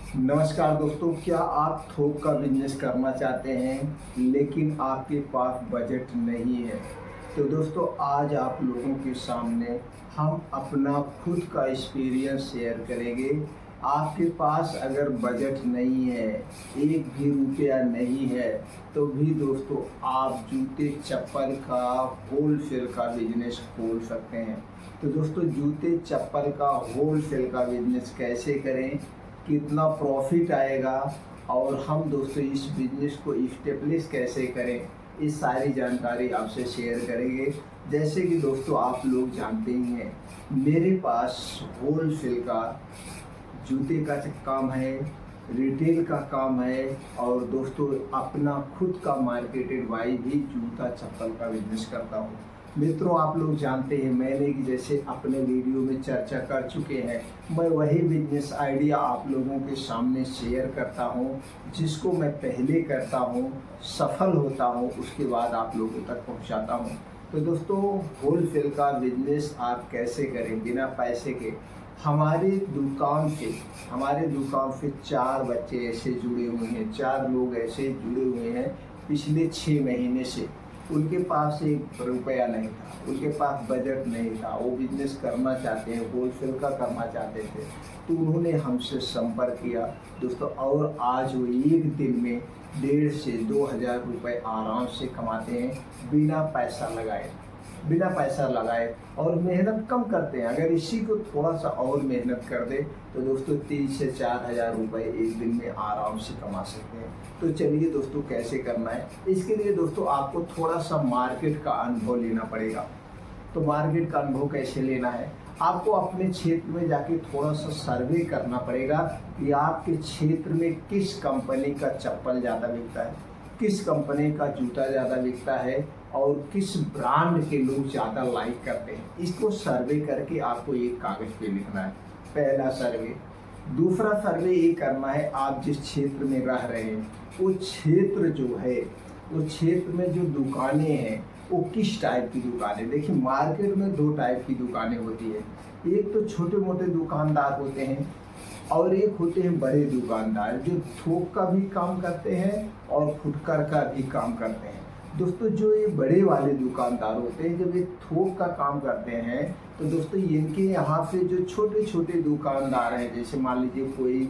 नमस्कार दोस्तों, क्या आप थोक का बिजनेस करना चाहते हैं लेकिन आपके पास बजट नहीं है? तो दोस्तों आज आप लोगों के सामने हम अपना खुद का एक्सपीरियंस शेयर करेंगे। आपके पास अगर बजट नहीं है, एक भी रुपया नहीं है, तो भी दोस्तों आप जूते चप्पल का होलसेल का बिजनेस खोल सकते हैं। तो दोस्तों जूते चप्पल का होलसेल का बिजनेस कैसे करें, कितना प्रॉफिट आएगा और हम दोस्तों इस बिज़नेस को इस्टेब्लिश कैसे करें, इस सारी जानकारी आपसे शेयर करेंगे। जैसे कि दोस्तों आप लोग जानते ही हैं, मेरे पास होलसेल का जूते का काम है, रिटेल का काम है और दोस्तों अपना खुद का मार्केटेड वाइज भी जूता चप्पल का बिजनेस करता हूँ। मित्रों आप लोग जानते हैं, मैंने कि जैसे अपने वीडियो में चर्चा कर चुके हैं, मैं वही बिजनेस आइडिया आप लोगों के सामने शेयर करता हूं, जिसको मैं पहले करता हूं, सफल होता हूं, उसके बाद आप लोगों तक पहुंचाता हूं। तो दोस्तों होलसेल का बिजनेस आप कैसे करें बिना पैसे के? हमारे दुकान से 4 बच्चे ऐसे जुड़े हुए हैं, 4 लोग ऐसे जुड़े हुए हैं पिछले 6 महीने से। उनके पास एक रुपया नहीं था, उनके पास बजट नहीं था, वो बिजनेस करना चाहते हैं, होलसेल का करना चाहते थे। तो उन्होंने हमसे संपर्क किया दोस्तों, और आज वो एक दिन में 1.5 से 2 हज़ार रुपये आराम से कमाते हैं बिना पैसा लगाए और मेहनत कम करते हैं। अगर इसी को थोड़ा सा और मेहनत कर दे तो दोस्तों 3 से 4 हज़ार रुपये एक दिन में आराम से कमा सकते हैं। तो चलिए दोस्तों कैसे करना है, इसके लिए दोस्तों आपको थोड़ा सा मार्केट का अनुभव लेना पड़ेगा। तो मार्केट का अनुभव कैसे लेना है, आपको अपने क्षेत्र में जाके थोड़ा सा सर्वे करना पड़ेगा कि आपके क्षेत्र में किस कंपनी का चप्पल ज़्यादा बिकता है, किस कंपनी का जूता ज़्यादा बिकता है और किस ब्रांड के लोग ज़्यादा लाइक करते हैं। इसको सर्वे करके आपको एक कागज़ पे लिखना है, पहला सर्वे। दूसरा सर्वे ये करना है, आप जिस क्षेत्र में रह रहे हैं वो क्षेत्र जो है, वो क्षेत्र में जो दुकानें हैं वो किस टाइप की दुकानें। देखिए मार्केट में 2 टाइप की दुकानें होती है, एक तो छोटे मोटे दुकानदार होते हैं और एक होते हैं बड़े दुकानदार जो थोक का भी काम करते हैं और फुटकर का भी काम करते हैं। दोस्तों जो ये बड़े वाले दुकानदार होते हैं, जब ये थोक का काम करते हैं तो दोस्तों इनके यहाँ से जो छोटे छोटे दुकानदार हैं, जैसे मान लीजिए कोई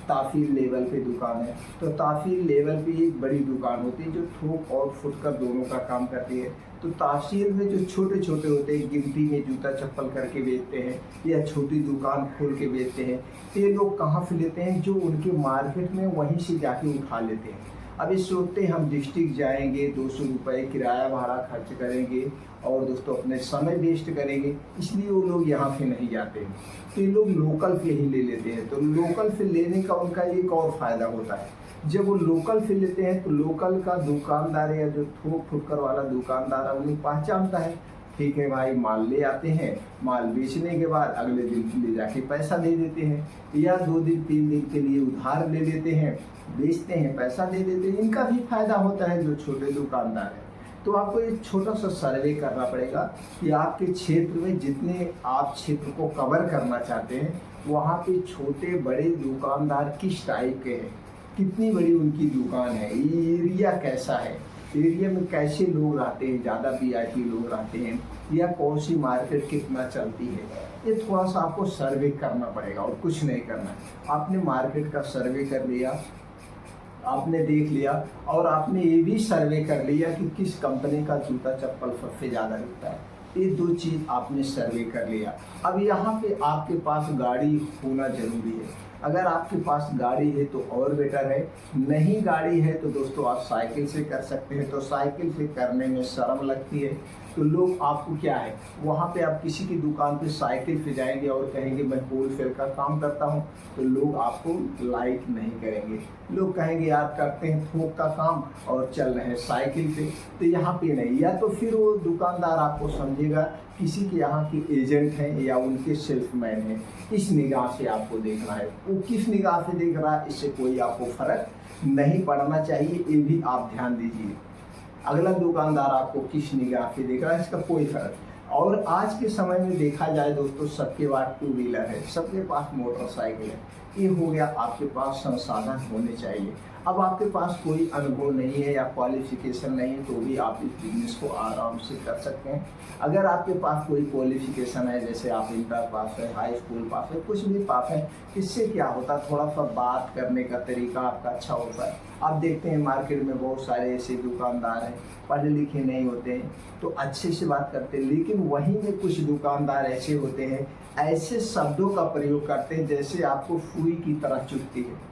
ताफील लेवल पे दुकान है, तो ताफील लेवल पे एक बड़ी दुकान होती है जो थोक और फुटकर दोनों का काम करती है। तो तहसील में जो छोटे छोटे होते हैं, गिनती में जूता चप्पल करके बेचते हैं या छोटी दुकान खोल के बेचते हैं, ये लोग कहाँ से लेते हैं? जो उनके मार्केट में वहीं से जाके उठा लेते हैं। अभी सोचते हैं हम डिस्ट्रिक्ट जाएंगे, 200 रुपये किराया भाड़ा खर्च करेंगे और दोस्तों अपने समय वेस्ट करेंगे, इसलिए वो लोग यहाँ से नहीं जाते हैं। तो ये लोग लोकल से ही ले लेते हैं। तो लोकल से लेने का उनका एक और फ़ायदा होता है, जब वो लोकल से लेते हैं तो लोकल का दुकानदार या जो थोक फुटकर वाला दुकानदार है उन्हें पहचानता है। ठीक है भाई, माल ले आते हैं, माल बेचने के बाद अगले दिन ले जाके पैसा दे देते हैं, या 2 दिन 3 दिन के लिए उधार ले लेते हैं, बेचते हैं, पैसा दे देते हैं। इनका भी फायदा होता है जो छोटे दुकानदार हैं। तो आपको एक छोटा सा सर्वे करना पड़ेगा कि आपके क्षेत्र में जितने आप क्षेत्र को कवर करना चाहते हैं वहाँ पे छोटे बड़े दुकानदार किस टाइप के हैं, कितनी बड़ी उनकी दुकान है, एरिया कैसा है, एरिया में कैसे लोग रहते हैं, ज़्यादा वीआईपी लोग रहते हैं, या कौन सी मार्केट कितना चलती है। ये थोड़ा सा आपको सर्वे करना पड़ेगा और कुछ नहीं करना है। आपने मार्केट का सर्वे कर लिया, आपने देख लिया, और आपने ये भी सर्वे कर लिया कि किस कंपनी का जूता चप्पल सबसे ज़्यादा बिकता है। ये 2 चीज़ आपने सर्वे कर लिया। अब यहाँ पे आपके पास गाड़ी होना जरूरी है। अगर आपके पास गाड़ी है तो और बेटर है, नहीं गाड़ी है तो दोस्तों आप साइकिल से कर सकते हैं। तो साइकिल से करने में शर्म लगती है, तो लोग आपको क्या है, वहाँ पे आप किसी की दुकान पे साइकिल पे जाएंगे और कहेंगे मैं होलसेल का काम करता हूँ, तो लोग आपको लाइक नहीं करेंगे। लोग कहेंगे यार करते हैं थोक का काम और चल रहे हैं साइकिल पे। तो यहाँ पे नहीं, या तो फिर वो दुकानदार आपको समझेगा किसी के यहाँ के एजेंट हैं या उनके सेल्समैन हैं। इस निगाह से आपको देखना है, वो किस निगाह से देख रहा है इससे कोई आपको फर्क नहीं पड़ना चाहिए, ये भी आप ध्यान दीजिए। अगला दुकानदार आपको किस निगाह से देख रहा है इसका कोई फर्क। और आज के समय में देखा जाए दोस्तों, सबके पास 2 व्हीलर है, सबके पास मोटरसाइकिल है। ये हो गया, आपके पास संसाधन होने चाहिए। अब आपके पास कोई अनुभव नहीं है या क्वालिफिकेशन नहीं है तो भी आप इस बिजनेस को आराम से कर सकते हैं। अगर आपके पास कोई क्वालिफिकेशन है, जैसे आप इंटर पास है, हाई स्कूल पास है, कुछ भी पास है, इससे क्या होता है, थोड़ा सा बात करने का तरीका आपका अच्छा होता है। आप देखते हैं मार्केट में बहुत सारे ऐसे दुकानदार हैं, पढ़े लिखे नहीं होते हैं तो अच्छे से बात करते हैं, लेकिन वहीं में कुछ दुकानदार ऐसे होते हैं, ऐसे शब्दों का प्रयोग करते हैं जैसे आपको सुई की तरह चुभती है,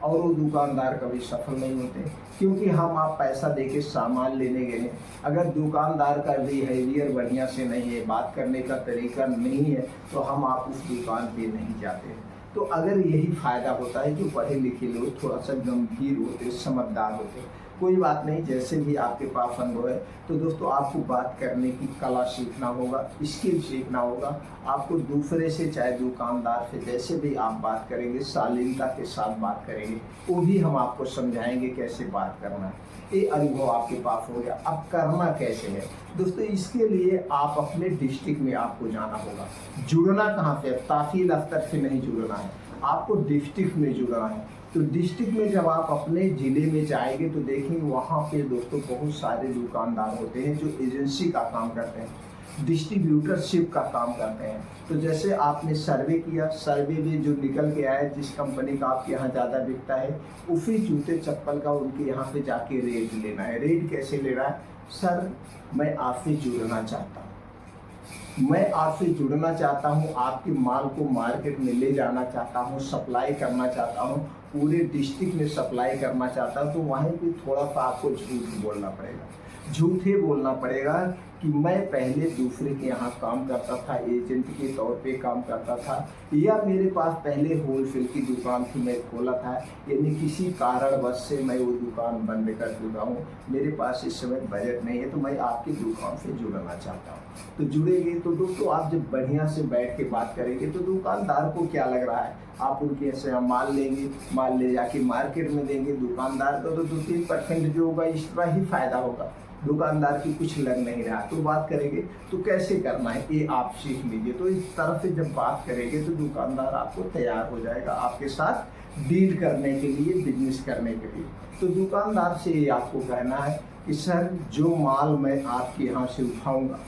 और वो दुकानदार कभी सफल नहीं होते, क्योंकि हम आप पैसा देके सामान लेने गए हैं। अगर दुकानदार का बिहेवियर बढ़िया से नहीं है, बात करने का तरीका नहीं है, तो हम आप उस दुकान पे नहीं जाते हैं। तो अगर यही फ़ायदा होता है कि पढ़े लिखे लोग थोड़ा सा गंभीर होते, समझदार होते। कोई बात नहीं, जैसे भी आपके पास अनुभव है, तो दोस्तों आपको बात करने की कला सीखना होगा, स्किल सीखना होगा। आपको दूसरे से, चाहे दुकानदार से, जैसे भी आप बात करेंगे शालीनता के साथ बात करेंगे, वो भी हम आपको समझाएंगे कैसे बात करना है। ये अनुभव आपके पास हो गया। अब करना कैसे है दोस्तों, इसके लिए आप अपने डिस्ट्रिक्ट में आपको जाना होगा। जुड़ना कहाँ से, तहसील स्तर से नहीं जुड़ना है, आपको डिस्ट्रिक्ट में जुड़ना है। तो डिस्ट्रिक्ट में जब आप अपने ज़िले में जाएंगे तो देखेंगे वहाँ पे दोस्तों बहुत सारे दुकानदार होते हैं जो एजेंसी का काम करते हैं, डिस्ट्रीब्यूटरशिप का काम करते हैं। तो जैसे आपने सर्वे किया, सर्वे में जो निकल के आया, जिस कंपनी का आपके यहाँ ज़्यादा बिकता है, उसी जूते चप्पल का उनके यहाँ पे जाके रेट लेना है। रेट कैसे ले रहा है, सर मैं आपसे जुड़ना चाहता हूँ, मैं आपसे जुड़ना चाहता हूँ, आपके माल को मार्केट में ले जाना चाहता हूँ, सप्लाई करना चाहता हूँ, पूरे डिस्ट्रिक्ट में सप्लाई करना चाहता हूँ। तो वहीं पे थोड़ा सा आपको झूठ बोलना पड़ेगा, झूठ ही बोलना पड़ेगा कि मैं पहले दूसरे के यहाँ काम करता था, एजेंट के तौर पे काम करता था, या मेरे पास पहले होलसेल की दुकान थी, मैं खोला था, यानी किसी कारणवश से मैं वो दुकान बंद कर चुका हूँ, मेरे पास इस समय बजट नहीं है, तो मैं आपकी दुकान से जुड़ना चाहता हूँ। तो जुड़ेंगे तो दोस्तों आप जब बढ़िया से बैठ के बात करेंगे तो दुकानदार को क्या लग रहा है, आप उनके से माल लेंगे, माल ले जाके मार्केट में देंगे, दुकानदार का तो 2-3% जो होगा एक्स्ट्रा ही फायदा होगा, दुकानदार की कुछ लग नहीं रहा। तो बात करेंगे तो कैसे करना है ये आप सीख लीजिए। तो इस तरह से जब बात करेंगे तो दुकानदार आपको तैयार हो जाएगा आपके साथ डील करने के लिए, बिजनेस करने के लिए। तो दुकानदार से ये आपको कहना है कि सर जो माल मैं आपके यहाँ से उठाऊंगा,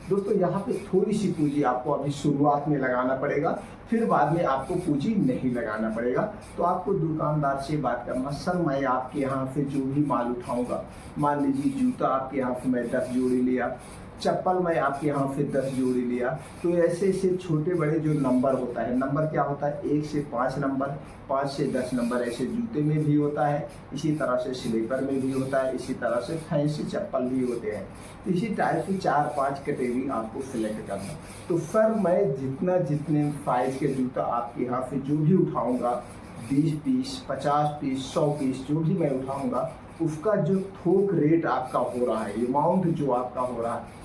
दोस्तों यहाँ पे थोड़ी सी पूंजी आपको अभी शुरुआत में लगाना पड़ेगा, फिर बाद में आपको पूंजी नहीं लगाना पड़ेगा। तो आपको दुकानदार से बात करना, सर मैं आपके यहाँ से जो भी माल उठाऊंगा, मान लीजिए जूता आपके यहाँ से मैं 10 जोड़ी लिया, चप्पल मैं आपके यहाँ से 10 जोड़ी लिया, तो ऐसे ऐसे छोटे बड़े जो नंबर होता है, नंबर क्या होता है 1 से 5 नंबर, 5 से 10 नंबर, ऐसे जूते में भी होता है, इसी तरह से स्लीपर में भी होता है, इसी तरह से फैंसी चप्पल भी होते हैं। इसी टाइप की 4-5 कैटेगरी आपको सिलेक्ट करना। तो सर मैं जितने साइज के जूता आपके यहाँ से जो भी उठाऊँगा, 20 पीस, 50 पीस, 100 पीस जो भी मैं उठाऊँगा, उसका जो थोक रेट आपका हो रहा है, अमाउंट जो आपका हो रहा है,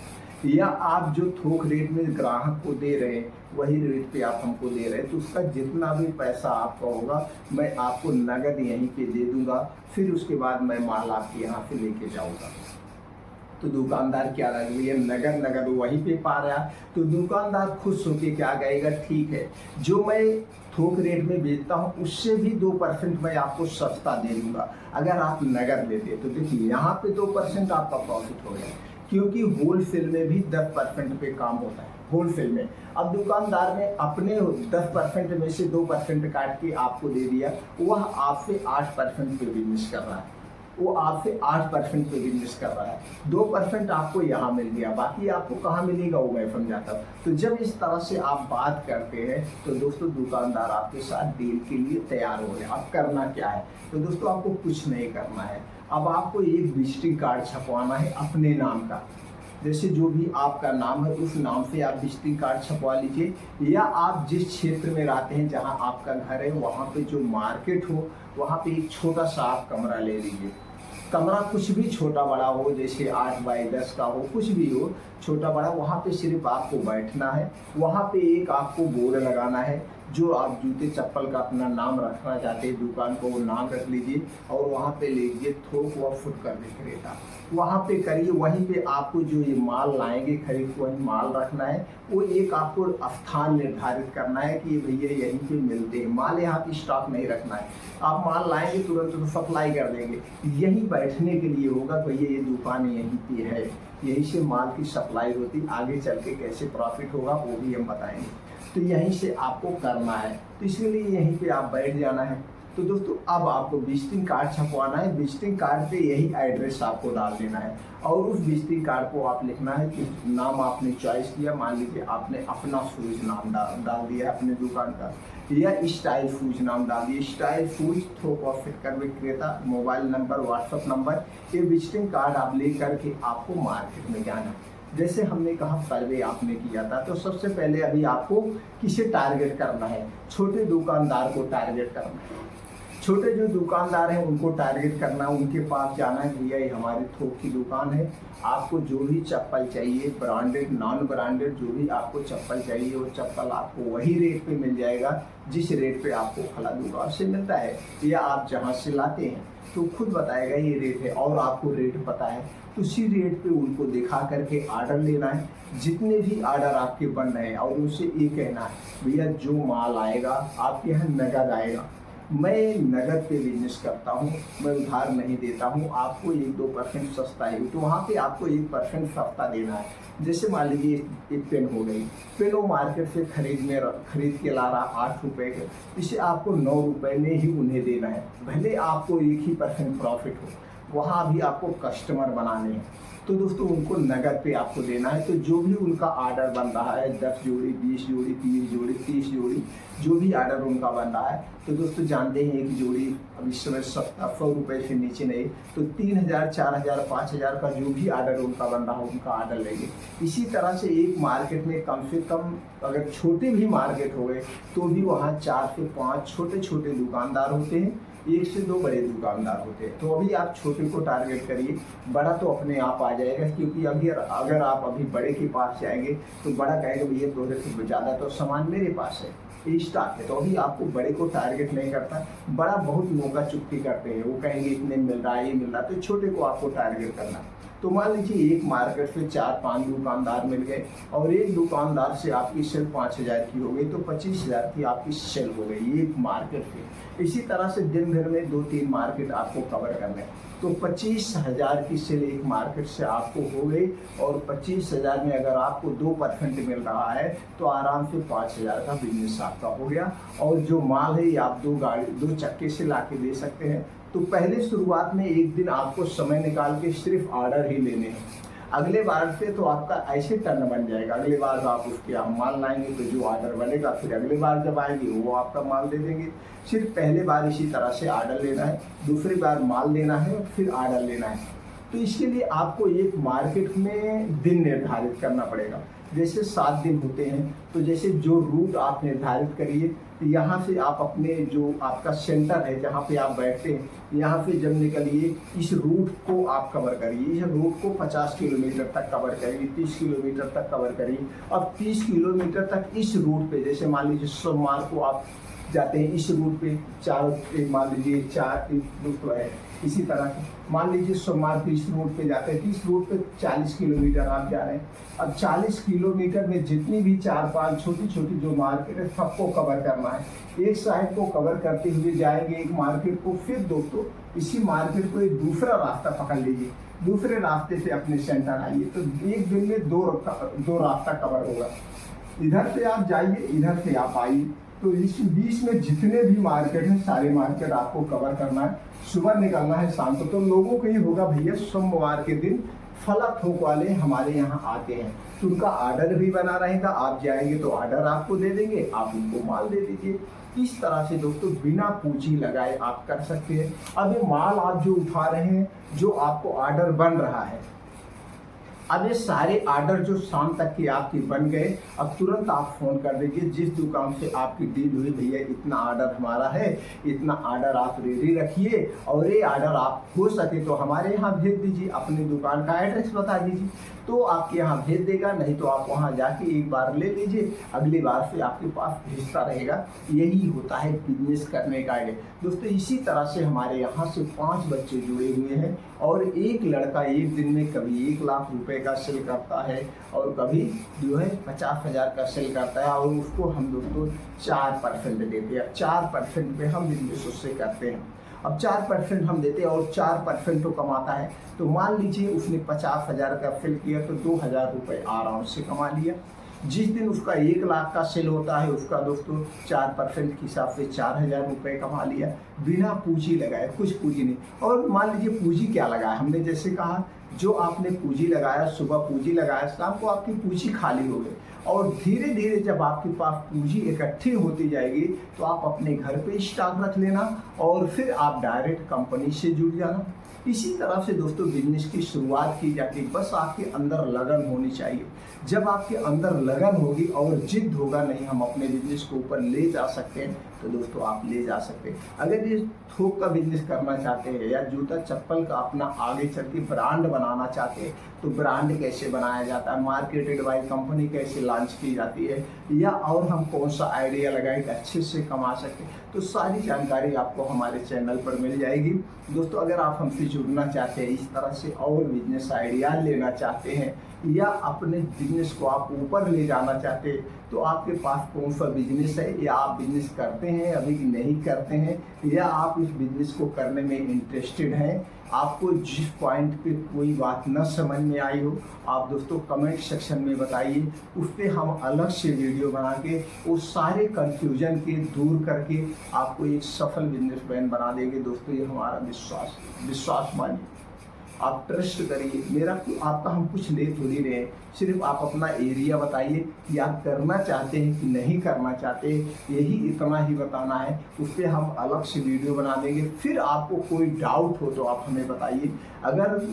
या आप जो थोक रेट में ग्राहक को दे रहे हैं वही रेट पे आप हमको दे रहे हैं, तो उसका जितना भी पैसा आपका होगा मैं आपको नगद यहीं पे दे दूंगा, फिर उसके बाद मैं माल आपके यहाँ से लेके जाऊंगा। तो दुकानदार क्या लगे, ये नगद वहीं पे पा रहा है, तो दुकानदार खुश होके क्या कहेगा, ठीक है जो मैं थोक रेट में बेचता हूँ उससे भी 2% मैं आपको सस्ता दे दूंगा अगर आप नगद लेते। तो देखिए यहाँ पे 2% आपका प्रॉफिट हो गया, क्योंकि होलसेल में भी 10% पे काम होता है होलसेल में। अब दुकानदार ने अपने 10% में से 2% काट के आपको दे दिया, वह आपसे 8% पे बिजनेस कर रहा है, वो आपसे 8% पे बिजनेस कर रहा है, 2% आपको यहाँ मिल गया, बाकी आपको कहाँ मिलेगा वो मैं समझाता हूँ। तो जब इस तरह से आप बात करते हैं तो दोस्तों दुकानदार आपके साथ डील के लिए तैयार हो गए। अब करना क्या है, तो दोस्तों आपको कुछ नहीं करना है, अब आपको एक विजिटिंग कार्ड छपवाना है अपने नाम का, जैसे जो भी आपका नाम है उस नाम से आप विजिटिंग कार्ड छपवा लीजिए, या आप जिस क्षेत्र में रहते हैं जहां आपका घर है वहां पे जो मार्केट हो वहां पे एक छोटा सा आप कमरा ले लीजिए। कमरा कुछ भी छोटा बड़ा हो, जैसे 8 बाई 10 का हो, कुछ भी हो छोटा बड़ा, वहाँ पे सिर्फ आपको बैठना है, वहाँ पे एक आपको बोर्ड लगाना है जो आप जूते चप्पल का अपना नाम रखना चाहते हैं दुकान को, वो नाम रख लीजिए और वहाँ पे लीजिए थोक व फुटकर विक्रेता, वहाँ पे करिए। वहीं पे आपको जो ये माल लाएंगे खरीद को वहीं माल रखना है। वो एक आपको स्थान निर्धारित करना है कि भैया यहीं पे मिलते हैं माल, यहाँ पे स्टॉक नहीं रखना है। आप माल लाएंगे तुरंत तो सप्लाई कर देंगे, यहीं बैठने के लिए होगा भैया ये दुकान यहीं पे है, यहीं से माल की सप्लाई होती। आगे चल के कैसे प्रॉफिट होगा वो भी हम बताएंगे। तो यहीं से आपको करना है, तो इसलिए यहीं पे आप बैठ जाना है। तो दोस्तों अब आपको विजिटिंग कार्ड छपवाना है। विजिटिंग कार्ड पे यही एड्रेस आपको डाल देना है और उस विजिटिंग कार्ड को आप लिखना है कि नाम आपने चॉइस किया, मान लीजिए आपने अपना शूज नाम डाल दिया अपने दुकान का, या स्टाइल शूज नाम डाल दिए, स्टाइल शूज थोक और फिटकर विक्रेता, मोबाइल नंबर, व्हाट्सएप नंबर। ये विजिटिंग कार्ड आप ले करके आपको मार्केट में जाना है। जैसे हमने कहा सर्वे आपने किया था, तो सबसे पहले अभी आपको किसे टारगेट करना है, छोटे दुकानदार को टारगेट करना है। छोटे जो दुकानदार हैं उनको टारगेट करना है, उनके पास जाना है, भैया ये हमारी थोक की दुकान है, आपको जो भी चप्पल चाहिए ब्रांडेड नॉन ब्रांडेड जो भी आपको चप्पल चाहिए वो चप्पल आपको वही रेट पे मिल जाएगा जिस रेट पे आपको फला दुकान से मिलता है, या आप जहाँ से लाते हैं तो खुद बताएगा ये रेट है और आपको रेट पता है, तो उसी रेट पे उनको दिखा करके आर्डर लेना है। जितने भी आर्डर आपके बन रहे हैं और उनसे ये कहना है भैया जो माल आएगा आपके यहाँ नगद आएगा, मैं नगद पे बिजनेस करता हूँ, मैं उधार नहीं देता हूँ, आपको 1-2% सस्ता है, तो वहाँ पे आपको 1% सस्ता देना है। जैसे मान लीजिए एक पेन हो गई, पेन वो मार्केट से खरीद के ला रहा 8 रुपये के, इसे आपको 9 रुपये में ही उन्हें देना है, भले आपको 1% प्रॉफिट हो, वहाँ भी आपको कस्टमर बनाने हैं। तो दोस्तों उनको नगद पे आपको देना है। तो जो भी उनका आर्डर बन रहा है 10 जोड़ी 20 जोड़ी 30 जोड़ी 30 जोड़ी जो भी आर्डर उनका बन रहा है, तो दोस्तों जानते हैं एक जोड़ी अब इस समय 100 रुपये से नीचे नहीं, तो 3000 4000 5000 का जो भी आर्डर उनका बन रहा है उनका आर्डर लेंगे। इसी तरह से एक मार्केट में कम से कम अगर छोटे भी मार्केट हो गए तो भी वहाँ 4 से 5 छोटे छोटे दुकानदार होते हैं, 1 से 2 बड़े दुकानदार होते हैं। तो अभी आप छोटे को टारगेट करिए, बड़ा तो अपने आप आ जाएगा, क्योंकि अगर आप अभी बड़े के पास जाएंगे तो बड़ा कहेगा भैया तोरे से ज़्यादा तो सामान मेरे पास है, ये स्टॉक है। तो अभी आपको बड़े को टारगेट नहीं करता, बड़ा बहुत मौका चुप्पी करते हैं, वो कहेंगे इतने मिल रहा है ये मिल रहा है, तो छोटे को आपको टारगेट करना। तो मान लीजिए एक मार्केट से 4-5 दुकानदार मिल गए और एक दुकानदार से आपकी सेल 5000 की हो गई, तो 25000 की आपकी सेल हो गई एक मार्केट से। इसी तरह से दिन भर में 2-3 मार्केट आपको कवर करने हैं, तो 25000 की सेल एक मार्केट से आपको हो गई, और 25000 में अगर आपको 2% मिल रहा है तो आराम से 5000 का बिजनेस आपका हो गया। और जो माल है ये आप 2 चक्के से ला के दे सकते हैं। तो पहले शुरुआत में एक दिन आपको समय निकाल के सिर्फ ऑर्डर ही लेने हैं, अगले बार से तो आपका ऐसे टर्न बन जाएगा, अगले बार तो आप उसके यहाँ माल लाएंगे तो जो ऑर्डर बनेगा फिर अगले बार जब आएंगे वो आपका माल दे देंगे। सिर्फ पहले बार इसी तरह से ऑर्डर लेना है, दूसरी बार माल लेना है, फिर ऑर्डर लेना है। तो इसके लिए आपको एक मार्केट में दिन निर्धारित करना पड़ेगा। जैसे 7 दिन होते हैं, तो जैसे जो रूट आप निर्धारित करिए, यहाँ से आप अपने जो आपका सेंटर है जहाँ पे आप बैठते हैं, यहाँ से जब निकलिए इस रूट को आप कवर करिए, इस रूट को 50 किलोमीटर तक कवर करिए, 30 किलोमीटर तक कवर करिए। अब 30 किलोमीटर तक इस रूट पे, जैसे मान लीजिए सोमवार को आप जाते हैं इस रूट पे, मान लीजिए 4 रूट है, इसी तरह मान लीजिए सोमवार को इस रूट पे जाते हैं, इस रूट पे 40 किलोमीटर आप जा रहे हैं। अब 40 किलोमीटर में जितनी भी 4-5 छोटी छोटी जो मार्केट है सबको कवर करना है। एक साइड को कवर करते हुए जाएंगे एक मार्केट को, फिर दोस्तों इसी मार्केट को एक दूसरा रास्ता पकड़ लीजिए, दूसरे रास्ते से अपने सेंटर आइए, तो एक दिन में दो रास्ता कवर होगा। इधर से आप जाइए, इधर से आप आइए, तो इस बीच में जितने भी मार्केट हैं सारे मार्केट आपको कवर करना है। सुबह निकलना है शाम को। तो लोगों को ये होगा भैया सोमवार के दिन फला थोक वाले हमारे यहाँ आते हैं, तो उनका ऑर्डर भी बना रहेगा, आप जाएंगे तो ऑर्डर आपको दे देंगे, आप उनको माल दे दीजिए। इस तरह से दोस्तों बिना पूंजी लगाए आप कर सकते हैं। अब ये माल आप जो उठा रहे हैं, जो आपको ऑर्डर बन रहा है, अब ये सारे ऑर्डर जो शाम तक के आपके बन गए, अब तुरंत आप फ़ोन कर दीजिए जिस दुकान से आपकी डील हुई, भैया इतना ऑर्डर हमारा है, इतना ऑर्डर आप रेडी रखिए और ये ऑर्डर आप हो सके तो हमारे यहाँ भेज दीजिए, अपनी दुकान का एड्रेस बता दीजिए तो आपके यहाँ भेज देगा, नहीं तो आप वहाँ जाके एक बार ले लीजिए, अगली बार से आपके पास भेजता रहेगा। यही होता है बिजनेस करने का आइडिया। दोस्तों इसी तरह से हमारे यहाँ से 5 बच्चे जुड़े हुए हैं और एक लड़का एक दिन में कभी 1 लाख रुपए का सेल करता है और कभी जो है 50,000 का सेल करता है और उसको हम दोस्तों 4% देते हैं। 4% पे हम बिजनेस उससे करते हैं। अब 4% हम देते हैं और 4% तो कमाता है, तो मान लीजिए उसने 50,000 का सेल किया तो 2,000 रुपये आराम से कमा लिया। जिस दिन उसका 1 लाख का सेल होता है उसका दोस्तों 4% के हिसाब से 4,000 रुपये कमा लिया, बिना पूंजी लगाए, कुछ पूंजी नहीं। और मान लीजिए पूंजी क्या लगाया हमने, जैसे कहा जो आपने पूंजी लगाया, सुबह पूंजी लगाया, शाम को आपकी पूंजी खाली हो गई और धीरे धीरे जब आपके पास पूंजी इकट्ठी होती जाएगी तो आप अपने घर पे स्टॉक रख लेना और फिर आप डायरेक्ट कंपनी से जुड़ जाना। इसी तरह से दोस्तों बिजनेस की शुरुआत की जाती है, बस आपके अंदर लगन होनी चाहिए। जब आपके अंदर लगन होगी और जिद होगा, नहीं हम अपने बिजनेस को ऊपर ले जा सकते हैं, तो दोस्तों आप ले जा सकते हैं। अगर ये थोक का बिजनेस करना चाहते हैं या जूता चप्पल का अपना आगे चल के ब्रांड बनाना चाहते हैं, तो ब्रांड कैसे बनाया जाता है, मार्केटेड बाय कंपनी कैसे लॉन्च की जाती है, या और हम कौन सा आइडिया लगाए कि अच्छे से कमा सकते हैं, तो सारी जानकारी आपको हमारे चैनल पर मिल जाएगी। दोस्तों अगर आप हमसे जुड़ना चाहते हैं, इस तरह से और बिजनेस आइडिया लेना चाहते हैं या अपने बिजनेस को आप ऊपर ले जाना चाहते हैं, तो आपके पास कौन सा बिजनेस है, या आप बिजनेस करते हैं अभी नहीं करते हैं, या आप इस बिजनेस को करने में इंटरेस्टेड हैं, आपको जिस पॉइंट पे कोई बात न समझ में आई हो, आप दोस्तों कमेंट सेक्शन में बताइए, उस पर हम अलग से वीडियो बना के वो सारे कंफ्यूजन के दूर करके आपको एक सफल बिजनेसमैन बना देंगे। दोस्तों ये हमारा विश्वास मानिए, आप ट्रस्ट करिए। आपका हम कुछ ले थोड़ी रहे, सिर्फ आप अपना एरिया बताइए कि आप करना चाहते हैं कि नहीं करना चाहते, यही इतना ही बताना है। उस पर हम अलग से वीडियो बना देंगे। फिर आपको कोई डाउट हो तो आप हमें बताइए। अगर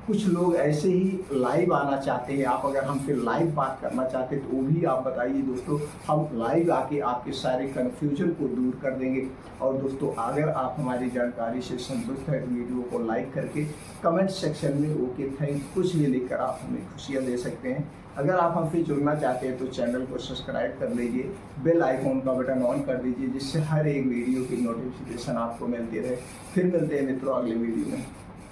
कुछ लोग ऐसे ही लाइव आना चाहते हैं, आप अगर हमसे लाइव बात करना चाहते हैं तो वो भी आप बताइए दोस्तों, हम लाइव आके आपके सारे कन्फ्यूजन को दूर कर देंगे। और दोस्तों अगर आप हमारी जानकारी से संतुष्ट हैं, वीडियो को लाइक करके कमेंट सेक्शन में ओके थैंक कुछ भी लिखकर आप हमें खुशियाँ दे सकते हैं। अगर आप हमसे जुड़ना चाहते हैं तो चैनल को सब्सक्राइब कर लीजिए, बेल आइकॉन का बटन ऑन कर दीजिए, जिससे हर एक वीडियो की नोटिफिकेशन आपको मिलती रहे। फिर मिलते हैं मित्रों अगले वीडियो में।